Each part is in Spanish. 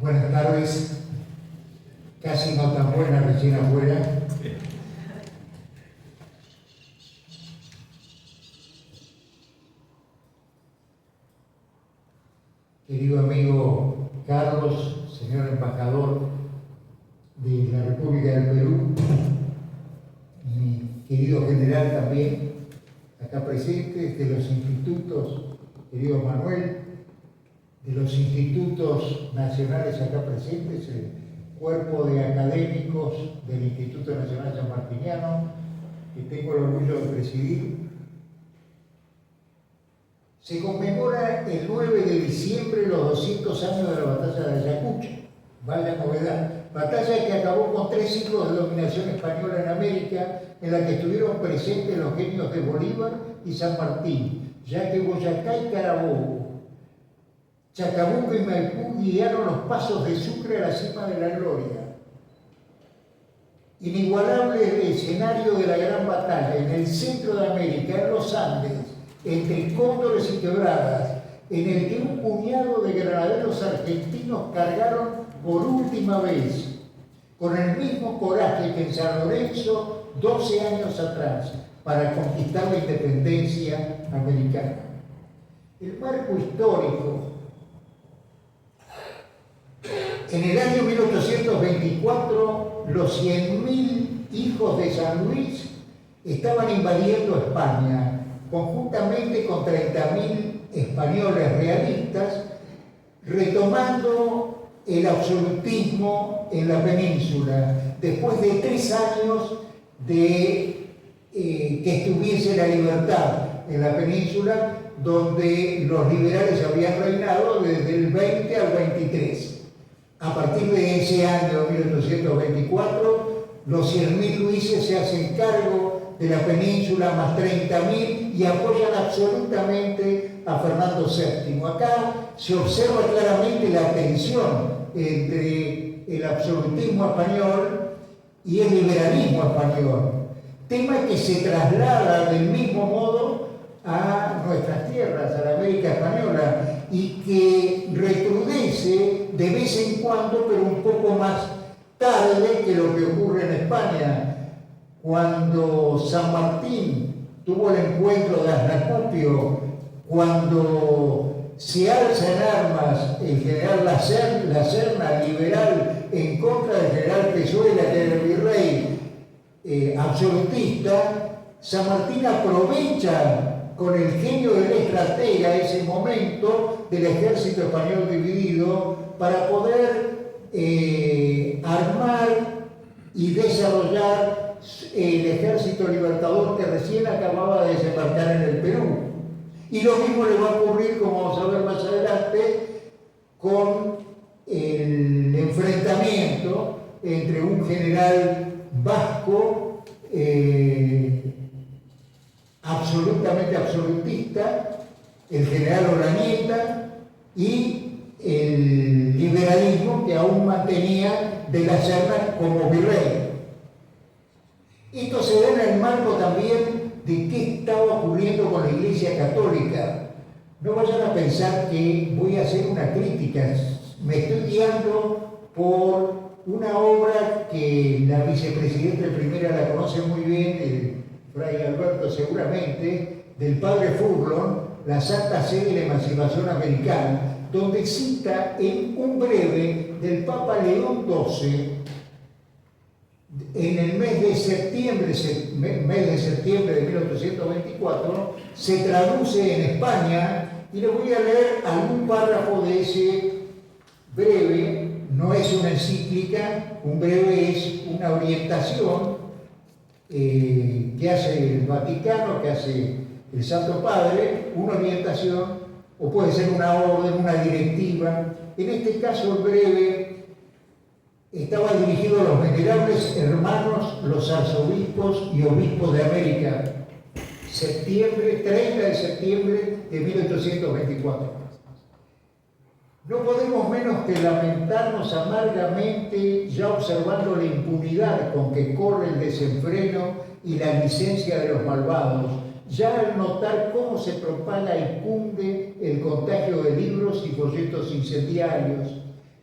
Buenas tardes, casi no tan buena recién afuera. Querido amigo Carlos, señor embajador de la República del Perú, mi querido general también, acá presente, de los institutos, querido Manuel, de los institutos nacionales acá presentes, el cuerpo de académicos del Instituto Nacional Sanmartiniano, que tengo el orgullo de presidir. Se conmemora el 9 de diciembre los 200 años de la batalla de Ayacucho. Vaya novedad. Batalla que acabó con 3 siglos de dominación española en América, en la que estuvieron presentes los genios de Bolívar y San Martín, ya que Boyacá y Carabobo, Chacabuco y Maipú guiaron los pasos de Sucre a la cima de la gloria. Inigualable escenario de la gran batalla en el centro de América, en los Andes, entre cóndores y quebradas, en el que un puñado de granaderos argentinos cargaron por última vez, con el mismo coraje que en San Lorenzo 12 años atrás, para conquistar la independencia americana. El marco histórico. En el año 1824, los 100.000 hijos de San Luis estaban invadiendo España, conjuntamente con 30.000 españoles realistas, retomando el absolutismo en la península, después de 3 años de que estuviese la libertad en la península, donde los liberales habían reinado desde el 20 al 23. A partir de ese año 1824, los 100.000 luises se hacen cargo de la península, más 30.000, y apoyan absolutamente a Fernando VII. Acá se observa claramente la tensión entre el absolutismo español y el liberalismo español, tema que se traslada del mismo modo a nuestras tierras, a la América española, y que recrudece de vez en cuando, pero un poco más tarde que lo que ocurre en España. Cuando San Martín tuvo el encuentro de Asnacupio, cuando se alza en armas el general La Serna, liberal, en contra del general Pezuela, que era el virrey absolutista, San Martín aprovecha con el genio del estratega ese momento del ejército español dividido para poder armar y desarrollar el ejército libertador que recién acababa de desembarcar en el Perú. Y lo mismo le va a ocurrir, como vamos a ver más adelante, con el enfrentamiento entre un general vasco absolutamente absolutista, el general Urdaneta, y el liberalismo que aún mantenía de la Serna como virrey. Esto se da en el marco también de qué estaba ocurriendo con la Iglesia Católica. No vayan a pensar que voy a hacer una crítica, me estoy guiando por una obra que la vicepresidenta primera la conoce muy bien, el Fray Alberto seguramente, del padre Furlong, la Santa Sede de la Emancipación Americana, donde cita en un breve del Papa León XII, en el mes de septiembre de 1824, se traduce en España, y les voy a leer algún párrafo de ese breve. No es una encíclica, un breve es una orientación que hace el Vaticano, que hace el Santo Padre, una orientación, o puede ser una orden, una directiva. En este caso, el breve estaba dirigido a los venerables hermanos, los arzobispos y obispos de América, 30 de septiembre de 1824. No podemos menos que lamentarnos amargamente, ya observando la impunidad con que corre el desenfreno y la licencia de los malvados, ya al notar cómo se propaga y cunde el contagio de libros y folletos incendiarios,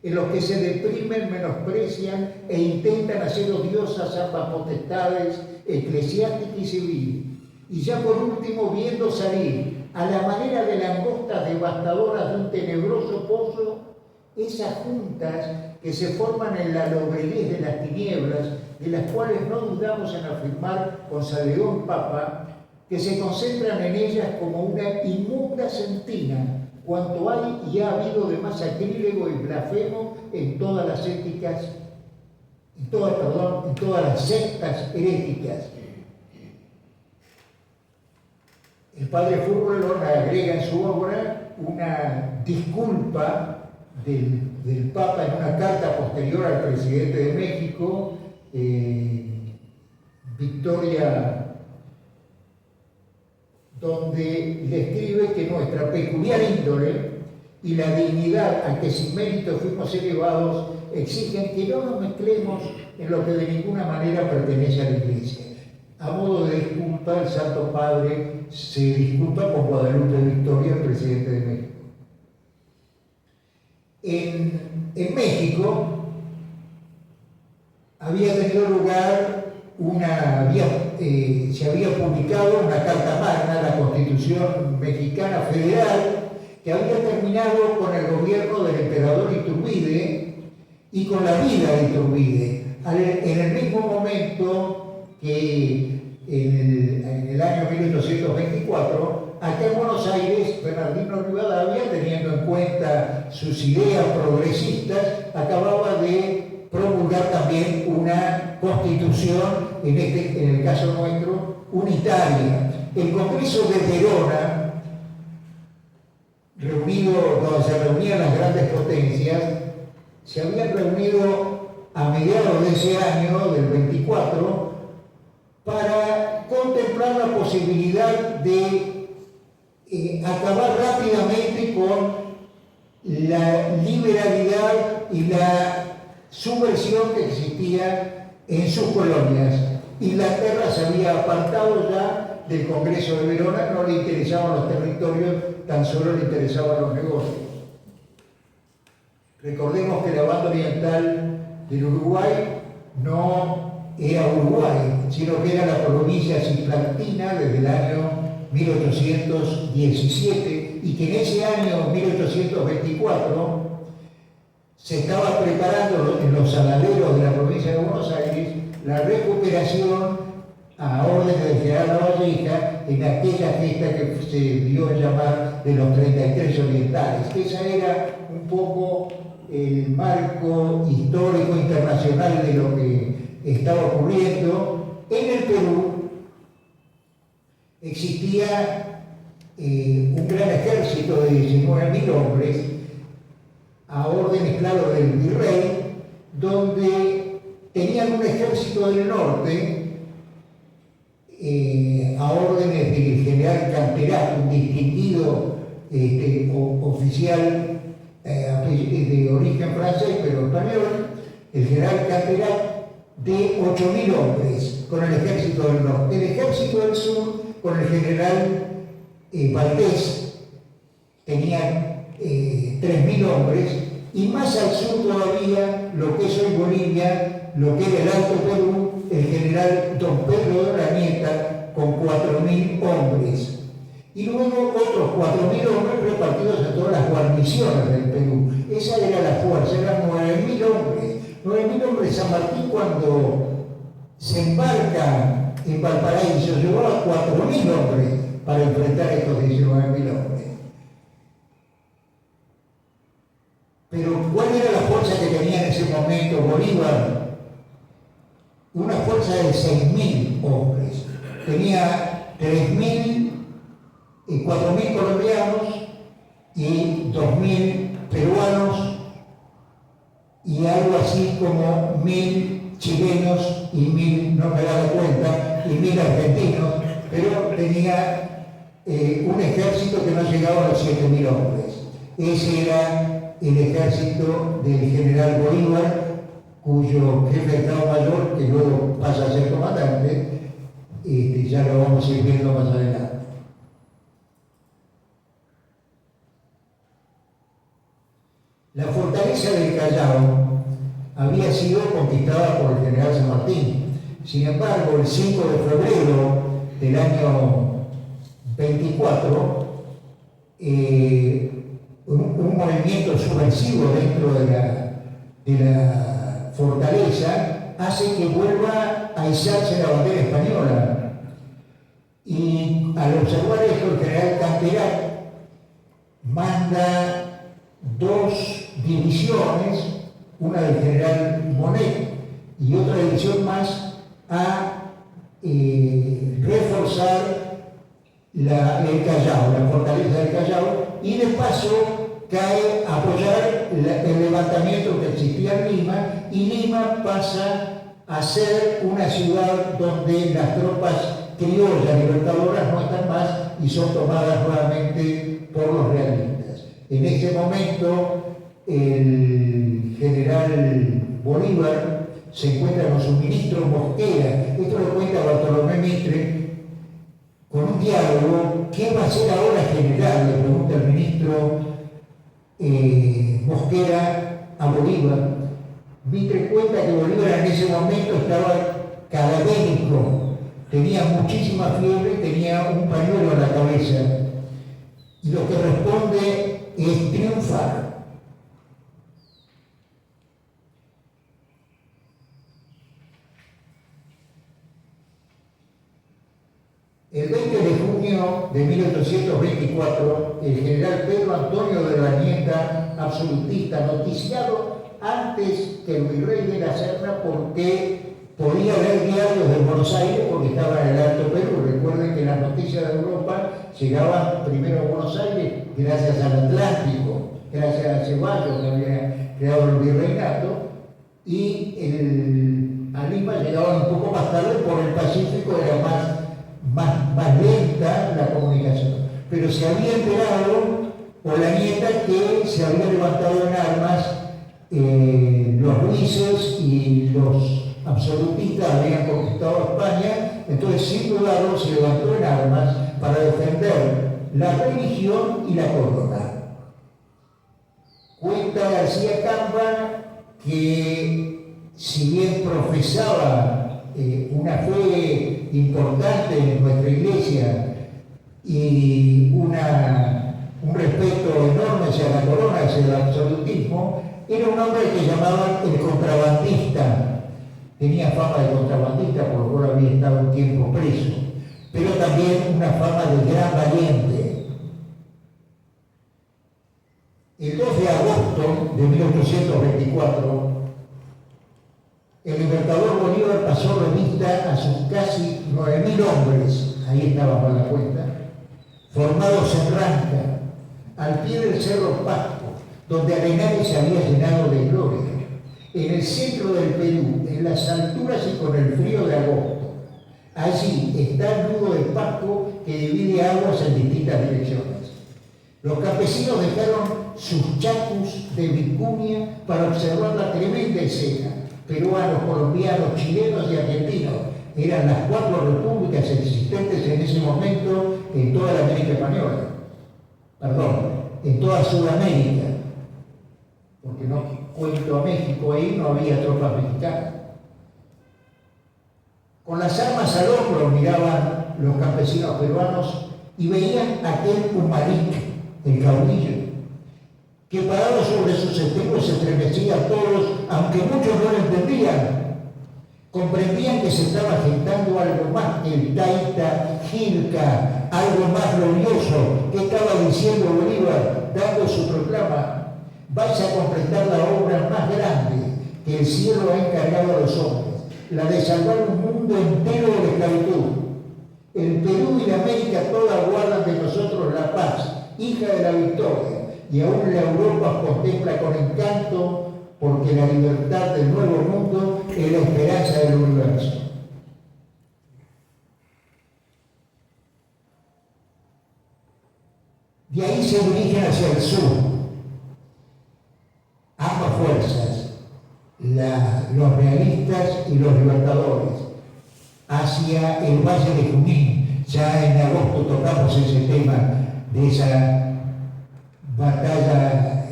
en los que se deprimen, menosprecian e intentan hacer odiosas ambas potestades eclesiástica y civil. Y ya por último, viendo salir a la manera de langostas devastadoras de un tenebroso pozo, esas juntas que se forman en la lobreguez de las tinieblas, de las cuales no dudamos en afirmar con San León Papa, que se concentran en ellas como una inmunda sentina, cuanto hay y ha habido de más sacrílego y blasfemo en todas las éticas, en todas las sectas heréticas. El padre Furlon agrega en su obra una disculpa del Papa en una carta posterior al presidente de México, Victoria, donde le escribe que nuestra peculiar índole y la dignidad a que sin mérito fuimos elevados exigen que no nos mezclemos en lo que de ninguna manera pertenece a la Iglesia. A modo de disculpa, el Santo Padre se disculpa con Guadalupe Victoria, el presidente de México. En México había tenido lugar se había publicado una Carta Magna, la Constitución Mexicana Federal, que había terminado con el gobierno del emperador Iturbide y con la vida de Iturbide. En el mismo momento que en el año 1824, acá en Buenos Aires, Bernardino Rivadavia, teniendo en cuenta sus ideas progresistas, acababa de promulgar también una constitución, en el caso nuestro, unitaria. El Congreso de Verona, donde se reunían las grandes potencias, se habían reunido a mediados de ese año, del 24, para contemplar la posibilidad de acabar rápidamente con la liberalidad y la subversión que existía en sus colonias. Inglaterra se había apartado ya del Congreso de Verona, no le interesaban los territorios, tan solo le interesaban los negocios. Recordemos que la banda oriental del Uruguay no era Uruguay, sino que era la provincia cisplatina desde el año 1817, y que en ese año 1824 se estaba preparando en los saladeros de la provincia de Buenos Aires la recuperación a órdenes del general Lavalleja en aquella gesta que se dio a llamar de los 33 orientales, que esa era un poco el marco histórico internacional de lo que estaba ocurriendo. En el Perú existía un gran ejército de 19.000 hombres, a órdenes, claro, del virrey, donde tenían un ejército del norte, a órdenes del general Canterac, un distinguido oficial de origen francés, pero español, el general Canterac, de 8.000 hombres con el ejército del norte. El ejército del sur, con el general Valdés, tenía 3.000 hombres, y más al sur todavía, lo que es hoy Bolivia, lo que era el Alto Perú, el general Don Pedro de Uranieta, con 4.000 hombres. Y luego otros 4.000 hombres repartidos en todas las guarniciones del Perú. Esa era la fuerza, eran 9.000 hombres. 9.000 hombres. San Martín, cuando se embarca en Valparaíso, llevaba 4.000 hombres para enfrentar a estos 19.000 hombres. Pero ¿cuál era la fuerza que tenía en ese momento Bolívar? Una fuerza de 6.000 hombres. Tenía 4.000 colombianos y 2.000 peruanos y algo así como 1.000 chilenos y 1.000, no me he dado cuenta, y 1.000 argentinos, pero tenía un ejército que no llegaba a los 7.000 hombres. Ese era el ejército del general Bolívar, cuyo jefe de Estado Mayor, que luego pasa a ser comandante, ya lo vamos a ir viendo más adelante. La fortaleza del Callao había sido conquistada por el general San Martín. Sin embargo, el 5 de febrero del año 24, un movimiento subversivo dentro de la fortaleza hace que vuelva a izarse la bandera española. Y al observar esto, el general Canterac manda 2 divisiones, una del general Monet y otra división más, a reforzar el Callao, la fortaleza del Callao, y de paso cae a apoyar el levantamiento que existía en Lima, y Lima pasa a ser una ciudad donde las tropas criollas libertadoras no están más y son tomadas nuevamente por los realistas. En ese momento, el general Bolívar se encuentra con su ministro Mosquera. Esto lo cuenta Bartolomé Mitre con un diálogo. ¿Qué va a hacer ahora, general?, le pregunta el ministro Mosquera a Bolívar. Mitre cuenta que Bolívar en ese momento estaba cadavérico, tenía muchísima fiebre, tenía un pañuelo en la cabeza, y lo que responde es triunfar. El 20 de junio de 1824, el general Pedro Antonio de la Nieta, absolutista, noticiado antes que el virrey de la Serna, porque podía ver diarios de Buenos Aires porque estaba en el Alto Perú. Recuerden que las noticias de Europa llegaban primero a Buenos Aires gracias al Atlántico, gracias a Ceballos, que había creado el virreinato, y a Lima llegaban un poco más tarde por el Pacífico, era más lenta la comunicación. Pero se había enterado por la Nieta que se había levantado en armas, los Luises y los absolutistas habían conquistado España. Entonces, sin dudarlo, se levantó en armas para defender la religión y la corona. Cuenta García Campa que, si bien profesaba una fe importante en nuestra iglesia y un respeto enorme hacia la corona, hacia el absolutismo, era un hombre que llamaban el contrabandista. Tenía fama de contrabandista, por lo cual había estado un tiempo preso, pero también una fama de gran valiente. El 2 de agosto de 1824, el libertador Bolívar pasó revista a sus casi 9.000 hombres, ahí estábamos en la cuenta, formados en Ranca, al pie del Cerro Pasco, donde Arenales se había llenado de gloria, en el centro del Perú, en las alturas y con el frío de agosto. Allí está el nudo del Pasco que divide aguas en distintas direcciones. Los campesinos dejaron sus chacus de vicuña para observar la tremenda escena. Peruanos, colombianos, chilenos y argentinos. Eran las 4 repúblicas existentes en ese momento en toda la América Española. Perdón, en toda Sudamérica. Porque no cuento a México, ahí no había tropas mexicanas. Con las armas al hombro miraban los campesinos peruanos y veían aquel Humaric, el caudillo, que parado sobre sus estribos se estremecía a todos, aunque muchos no lo entendían. Comprendían que se estaba gestando algo más que el Taita Gilca, algo más glorioso. ¿Qué estaba diciendo Bolívar, dando su proclama? Vais a completar la obra más grande que el cielo ha encargado a los hombres, la de salvar un mundo entero de la esclavitud. El Perú y la América toda guardan de nosotros la paz, hija de la victoria. Y aún la Europa contempla con encanto, porque la libertad del nuevo mundo es la esperanza del universo. De ahí se dirigen hacia el sur ambas fuerzas, los realistas y los libertadores, hacia el Valle de Junín. Ya en agosto tocamos ese tema de esa batalla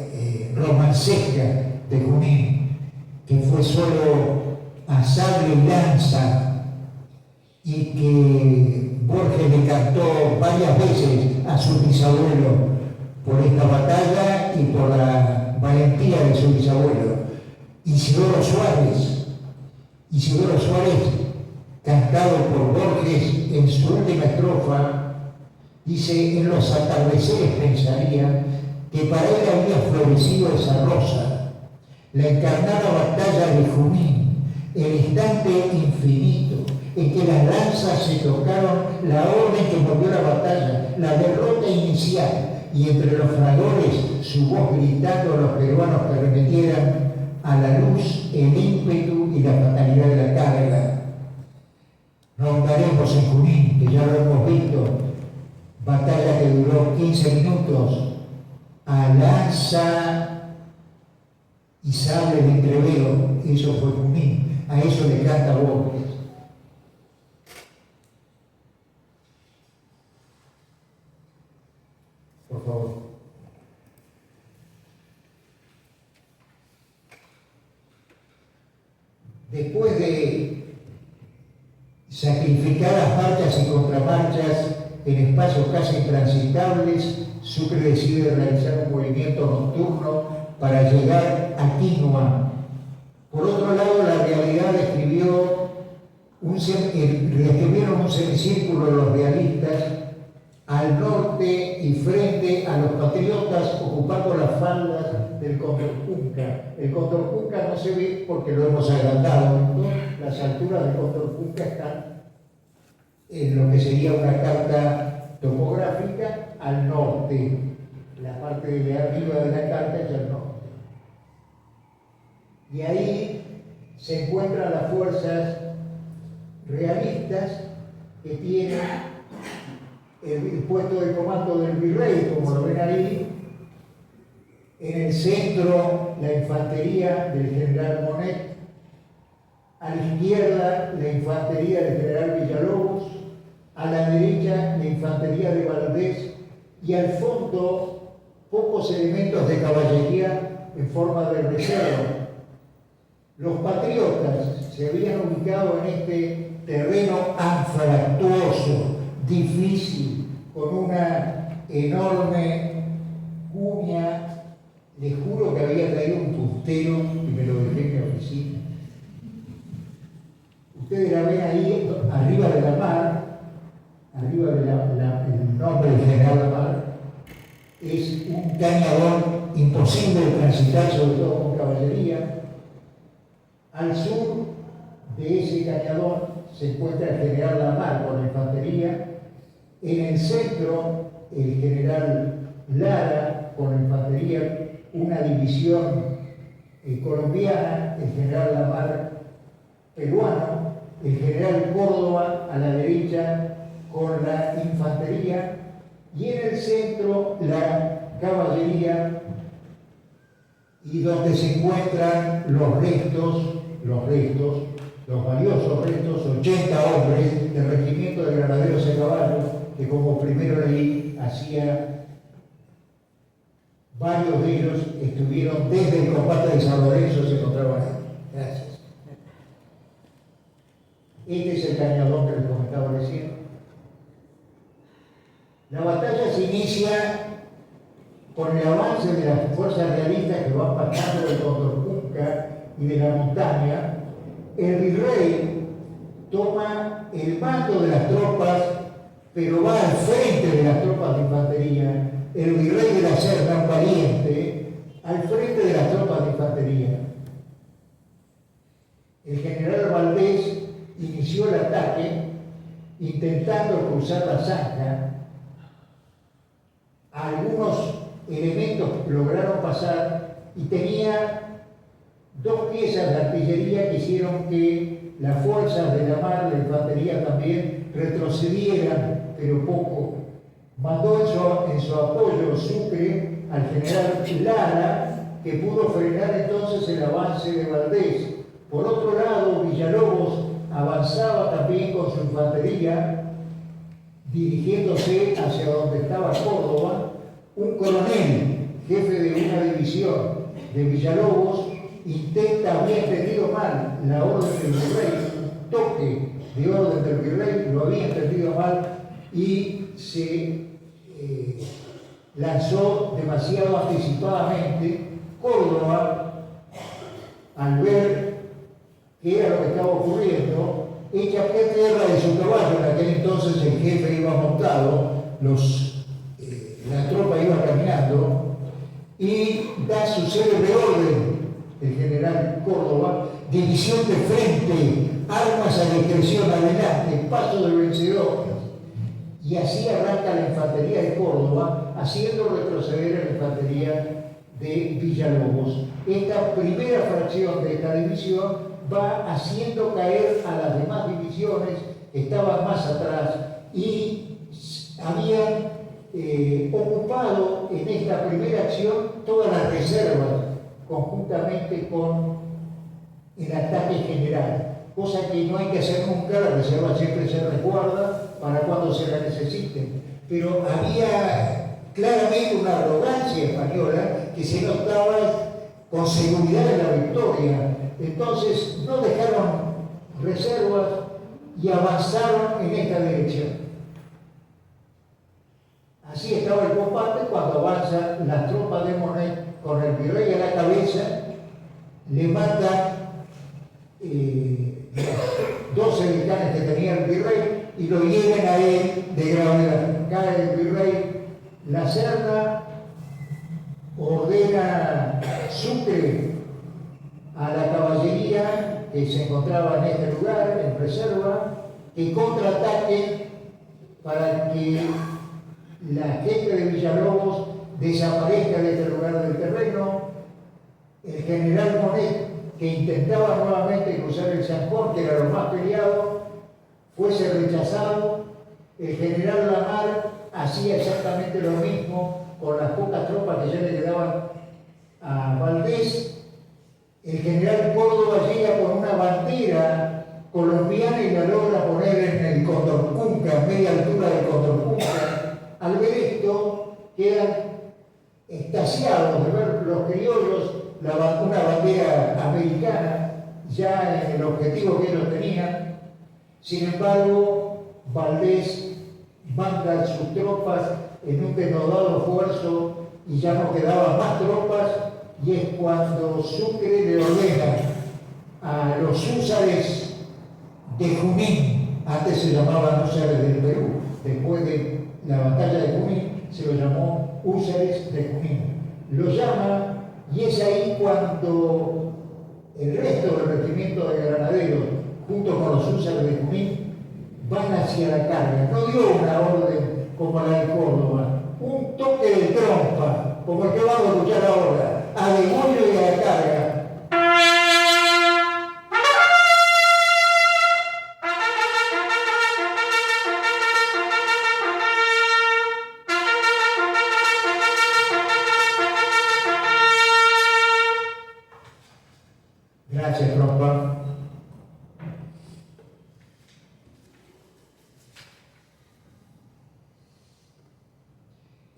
romancesca de Junín, que fue solo a sable y lanza, y que Borges le cantó varias veces a su bisabuelo por esta batalla y por la valentía de su bisabuelo. Isidoro Suárez, cantado por Borges en su última estrofa, dice: en los atardeceres pensaría que para él había florecido esa rosa, la encarnada batalla de Junín, el instante infinito en que las lanzas se tocaron, la orden que movió la batalla, la derrota inicial, y entre los fragores su voz gritando a los peruanos que remetieran a la luz el ímpetu y la fatalidad de la carga. No ahondaremos en Junín, que ya lo hemos visto, batalla que duró 15 minutos, a lanza y sable de entrevero. Eso fue Junín, a eso le canta Borges. Por favor. Después de sacrificadas marchas y contramarchas en espacios casi intransitables, Sucre decide realizar un movimiento nocturno para llegar a Quinua. Por otro lado, la realidad describieron un semicírculo los realistas al norte y frente a los patriotas ocupando las faldas del Condorcunca. El Condorcunca no se ve porque lo hemos agrandado, ¿no? Las alturas del Condorcunca están en lo que sería una carta topográfica al norte. La parte de arriba de la carta es al norte. Y ahí se encuentran las fuerzas realistas que tienen el puesto de comando del virrey, como lo ven ahí. En el centro, la infantería del general Monet. A la izquierda, la infantería del general Villalobos. A la derecha, la infantería de Valdés. Y al fondo, pocos elementos de caballería en forma de reserva. Los patriotas se habían ubicado en este terreno anfractuoso, difícil, con una enorme cuña. Les juro que había traído un puntero y me lo dejé en mi oficina. Ustedes la ven ahí, arriba de la mar, arriba de el nombre del general Lamar, es un cañadón imposible de transitar, sobre todo con caballería. Al sur de ese cañadón se encuentra el general Lamar con la infantería. En el centro, el general Lara con la infantería, una división colombiana, el general Lamar peruano, el general Córdoba a la derecha con la infantería, y en el centro la caballería, y donde se encuentran los valiosos restos, 80 hombres del regimiento de granaderos a caballo, que como primero leí, varios de ellos estuvieron desde el combate de San Lorenzo, se encontraban ahí. Gracias. Este es el cañadón que les comentaba recién. La batalla se inicia con el avance de las fuerzas realistas que van pasando del Condorcunca y de la montaña. El virrey toma el mando de las tropas, pero va al frente de las tropas de infantería. El virrey de la Serna, un valiente, al frente de las tropas de infantería. El general Valdés inició el ataque intentando cruzar la zanja. Algunos elementos lograron pasar y tenía dos piezas de artillería que hicieron que las fuerzas de la mar, la infantería también, retrocedieran, pero poco. Mandó en su apoyo Sucre al general Lara, que pudo frenar entonces el avance de Valdés. Por otro lado, Villalobos avanzaba también con su infantería, dirigiéndose hacia donde estaba Córdoba. Un coronel, jefe de una división, de Villalobos intenta, había entendido mal la orden del virrey, un toque de orden del virrey, lo había entendido mal y se lanzó demasiado anticipadamente. Córdoba, al ver qué era lo que estaba ocurriendo, echa a pie tierra de su caballo. En aquel entonces el jefe iba montado, la tropa iba caminando, y da su célebre orden, el general Córdoba: división de frente, armas a discreción, adelante, paso del vencedor. Y así arranca la infantería de Córdoba, haciendo retroceder a la infantería de Villalobos. Esta primera fracción de esta división va haciendo caer a las demás divisiones que estaban más atrás y habían ocupado en esta primera acción todas las reservas, conjuntamente con el ataque general, cosa que no hay que hacer nunca. La reserva siempre se resguarda para cuando se la necesiten, pero había claramente una arrogancia española que se notaba con seguridad en la victoria. Entonces no dejaron reservas y avanzaron en esta dirección. Así estaba el combate cuando avanzan las tropas de Monet con el virrey a la cabeza. Le matan 12 militares que tenía el virrey y lo hieren a él de gravedad. Cae el virrey. La Serna ordena Sucre a la caballería que se encontraba en este lugar, en reserva, que contraataque para que la gente de Villalobos desaparezca de este lugar del terreno. El general Monet, que intentaba nuevamente cruzar el Chancón, que era lo más peleado, fuese rechazado. El general Lamar hacía exactamente lo mismo con las pocas tropas que ya le quedaban a Valdés. El general Córdoba llega con una bandera colombiana y la logra poner en el Condorcunca, a media altura del Condorcunca. Al ver esto, quedan extasiados de ver los criollos una bandera americana ya en el objetivo que ellos tenían. Sin embargo, Valdés manda sus tropas en un denodado esfuerzo y ya no quedaban más tropas, y es cuando Sucre le ordena a los húsares de Junín, antes se llamaban húsares del Perú, después de la batalla de Junín se lo llamó húsares de Junín, lo llama, y es ahí cuando el resto del regimiento de granaderos, junto con los húsares de Junín, van hacia la carga. No dio una orden como la de Córdoba, un toque de trompa, como el que vamos a escuchar ahora, a demonio y a la carga. Gracias, trompa.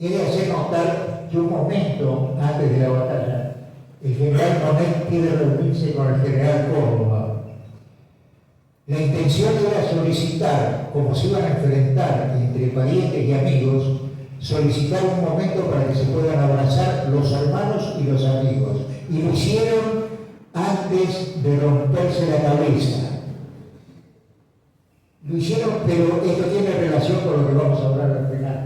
He de hacer notar que un momento antes de la batalla, el general Monet quiere reunirse con el general Córdoba. La intención era solicitar, como se iban a enfrentar entre parientes y amigos, solicitar un momento para que se puedan abrazar los hermanos y los amigos. Y lo hicieron antes de romperse la cabeza. Lo hicieron, pero esto tiene relación con lo que vamos a hablar al final.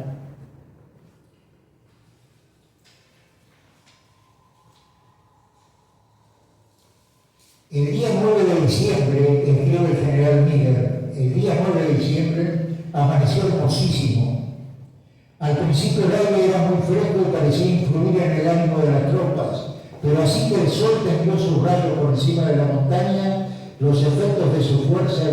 El día 9 de diciembre, escribe el general Miller, el día 9 de diciembre amaneció hermosísimo. Al principio el aire era muy fresco y parecía influir en el ánimo de las tropas, pero así que el sol tendió sus rayos por encima de la montaña, los efectos de su fuerza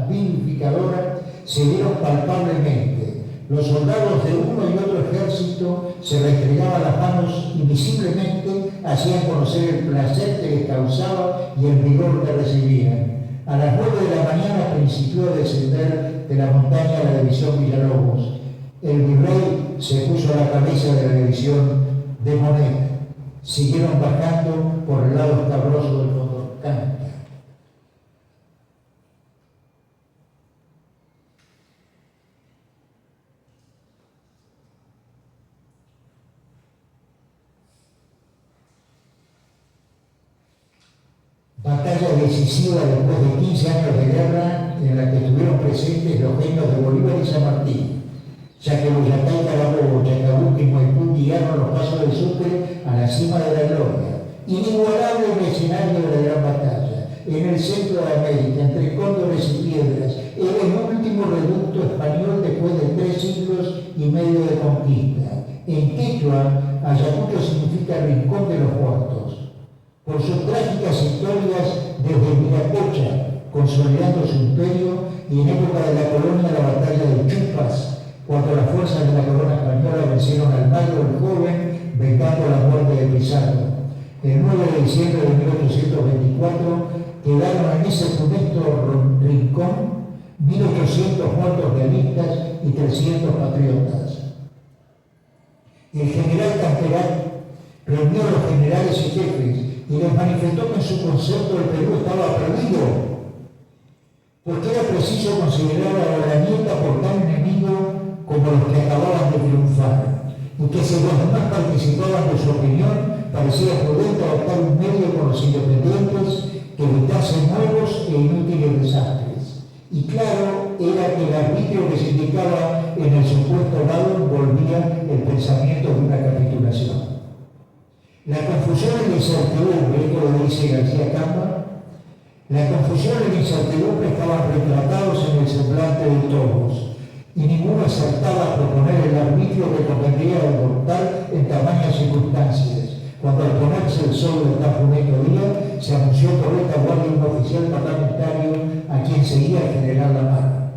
vivificadora se vieron palpablemente. Los soldados de uno y otro ejército se restregaban las manos invisiblemente, hacían conocer el placer que les causaba y el vigor que recibían. A las 9 de la mañana principió a descender de la montaña la división Villalobos. El virrey se puso a la cabeza de la división de Monet. siguieron bajando por el lado escabroso del Condorcanqui. Batalla decisiva después de 15 años de guerra en la que estuvieron presentes los genios de Bolívar y San Martín, ya que Boyacá y Carabobo, Chacabuco y Maipú guiaron los pasos del Sucre a la cima de la gloria. Inigualable el escenario de la gran batalla, en el centro de América, entre cóndores y piedras, era el último reducto español después de 3 siglos y medio de conquista. En quechua, Ayacucho significa rincón de los muertos. Por sus trágicas historias desde Viracocha, consolidando su imperio, y en época de la colonia la batalla de Chupas, cuando las fuerzas de la corona española vencieron al Mayo el Joven, vengando la muerte de Pizarro. El 9 de diciembre de 1824 quedaron en ese funesto rincón 1.800 muertos realistas y 300 patriotas. El general Camperat reunió a los generales y jefes y les manifestó que en su concepto el Perú estaba perdido, porque era preciso considerar a Urdaneta por tan enemigo como los que acababan de triunfar, y que si los demás participaban de su opinión, parecía prudente adoptar un medio con los independientes que evitase nuevos e inútiles desastres. Y claro era que el arbitrio que se indicaba en el supuesto lado envolvía el pensamiento de una capitulación. La confusión y la incertidumbre, como dice García Camba, la confusión y la incertidumbre estaban retratados en el semblante de todos, y ninguno acertaba a proponer el arbitrio que convendría adoptar en tamañas circunstancias, cuando al ponerse el sol de tan funesto día, se anunció por esta guardia un oficial parlamentario a quien seguía el general Lamarck,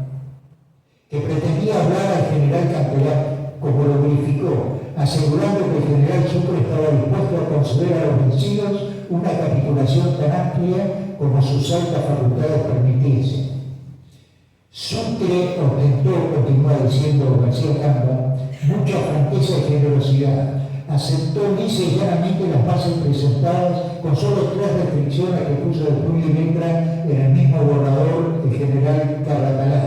que pretendía hablar al general Camperat, como lo verificó, asegurando que el general Sucre estaba dispuesto a conceder a los vencidos una capitulación tan amplia como sus altas facultades permitiesen. Sucre ostentó, continúa diciendo García Camba, mucha franqueza y generosidad. Aceptó lisa y llanamente las bases presentadas con solo 3 restricciones que puso de puño y letra en el mismo borrador el general Carratalá.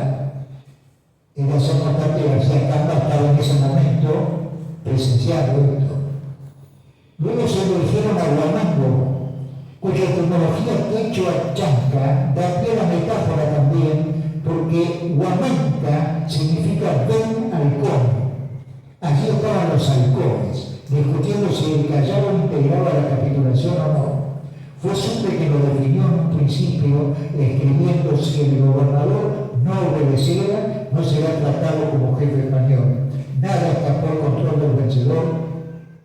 En esa parte García Camba estaba en ese momento presenciando esto. Luego se dirigieron a Huamango, cuya etimología quechua chanca da pie a la metáfora también, porque Huamanca significa ven halcón. Allí estaban los halcones, discutiendo si el Callao integraba la capitulación o no. Fue Sucre que lo definió en un principio, escribiendo: si el gobernador no obedeciera, no será tratado como jefe español. Nada escapó al control del vencedor,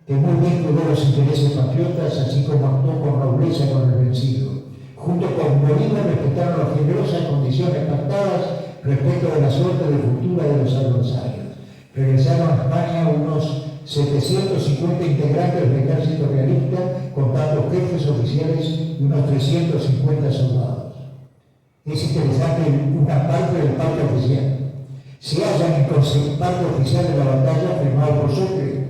que muy bien cuidó los intereses patriotas, así como actuó con nobleza con el vencido. Junto con Bolívar respetaron las generosas condiciones pactadas respecto de la suerte de futura de los adversarios. Regresaron a España unos 750 integrantes del ejército realista, contando jefes oficiales y unos 350 soldados. Es interesante una parte del parte oficial. Se halla en parte oficial de la batalla firmado por Sucre.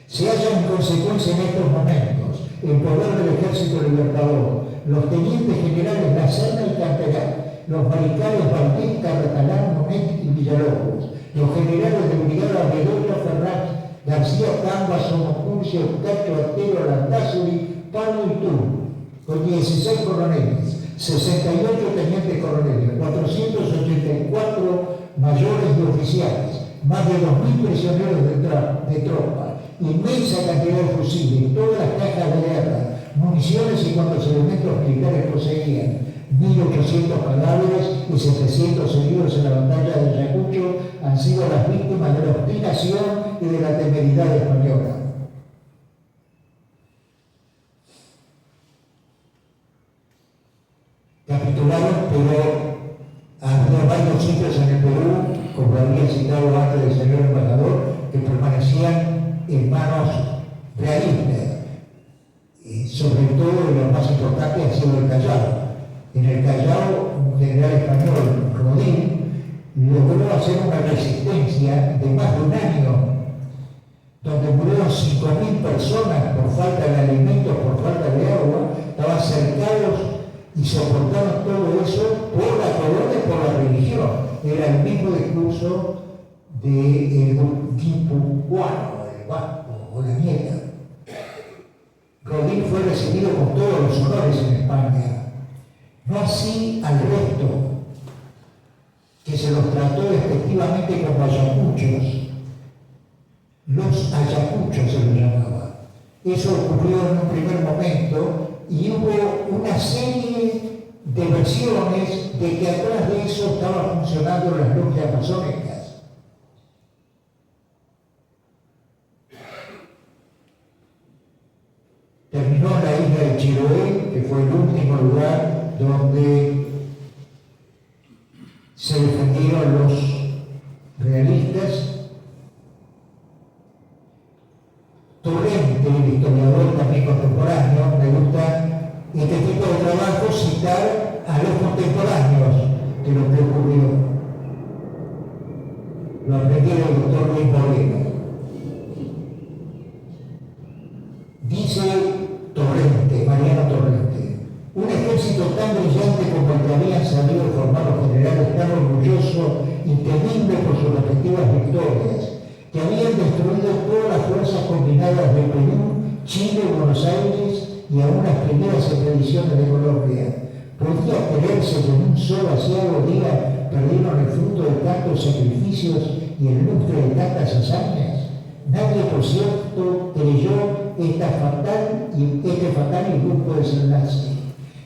Se halla en consecuencia en estos momentos en poder del Ejército Libertador los tenientes generales La Serna y Camperat, los mariscales Valdés, Carratalá, Monet y Villalobos, los generales de brigada Bedoya, Ferraz, García Camba, Somocurcio, Cacho, Artero, Landázuri, Pablo y Tú, con 16 coroneles, 68 tenientes coroneles, 484 mayores y oficiales, más de 2.000 prisioneros de tropa, inmensa cantidad de fusiles, todas las cajas de guerra, municiones y cuantos elementos militares poseían, 1.800 cadáveres y 700 heridos en la batalla de Ayacucho han sido las víctimas de la obstinación y de la temeridad española. Capitularon, pero había varios sitios en el Perú, como había citado antes el señor embajador, que permanecían en manos realistas. Y sobre todo, lo más importante ha sido el Callao. En el Callao, un general español, Rodín, logró hacer una resistencia de más de un año donde murieron 5.000 personas por falta de alimentos, por falta de agua, estaban cercados y soportaron todo eso por la corona y por la religión. Era el mismo discurso del guipuzcoano, el vasco o la nieta. Rodin fue recibido con todos los honores en España, no así al resto, que se los trató efectivamente como ayacuchos. Los ayacuchos se los llamaba. Eso ocurrió en un primer momento y hubo una serie de versiones de que atrás de eso estaban funcionando las logias masónicas. Terminó en la isla de Chiloé, que fue el último lugar donde se defendieron los realistas. Torrente, el historiador también contemporáneo, me gusta este tipo de trabajo citar a los contemporáneos de lo que ocurrió. Lo aprendí del doctor Luis Moreno. Dice Torrente, Mariano Torrente, un ejército tan brillante como el que habían sabido formar los generales, tan orgulloso y temible por sus respectivas victorias, que habían destruido todas las fuerzas combinadas de Perú, Chile, Buenos Aires y aún las primeras expediciones de Colombia. ¿Podía creerse que en un solo asiago día perdieron el fruto de tantos sacrificios y el lustre de tantas hazañas? Nadie, por cierto, creyó este fatal y brusco desenlace.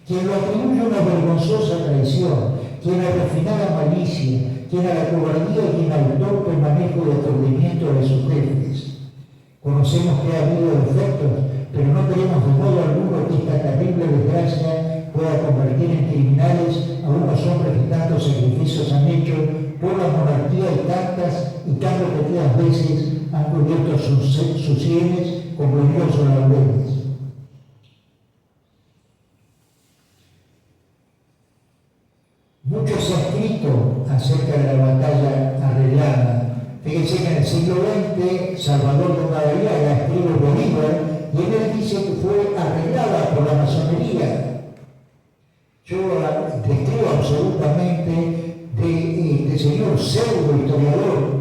Quien lo atribuye a una vergonzosa traición, quien a refinada malicia, quien a la cobardía y quien al torpe manejo y aturdimiento de sus jefes. Conocemos que ha habido defectos, pero no queremos de modo alguno que esta terrible desgracia pueda convertir en criminales a unos hombres que tantos sacrificios han hecho por la monarquía y tan repetidas veces han cubierto sus sienes con gloriosos laureles. Mucho se ha escrito acerca de la batalla arreglada. Fíjense que en el siglo XX Salvador de Madariaga escribe Bolívar y él dice que fue arreglada por la masonería. Yo describo absolutamente de señor pseudo historiador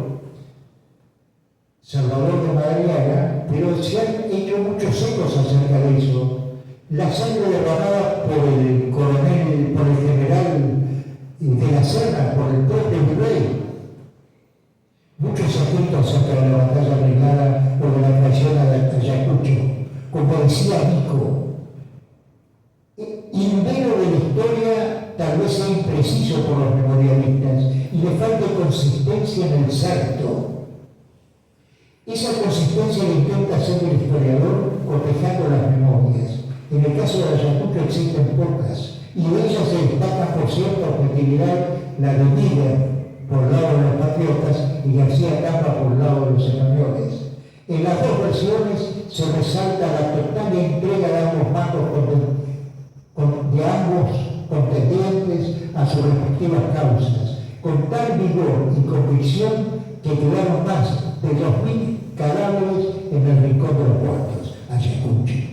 Salvador de Madariaga, pero se han hecho muchos ecos acerca de eso. La sangre derramada por el coronel, por el general de la Serna, por el propio virrey. Muchos escritos acerca de la batalla arreglada o de la traición a Ayacucho, como decía Nico. Invero de la historia tal vez sea impreciso por los memorialistas y le falta consistencia en el salto. Esa consistencia la intenta hacer el historiador cotejando las memorias. En el caso de Ayacucho existen pocas, y de ellas se destaca por cierta objetividad la de Miller por el lado de los patriotas y García Capa por el lado de los españoles. En las dos versiones se resalta la total entrega de ambos bandos de ambos contendientes a sus respectivas causas, con tal vigor y convicción que quedaron más de 2.000 cadáveres en el rincón de los muertos, Ayacucho.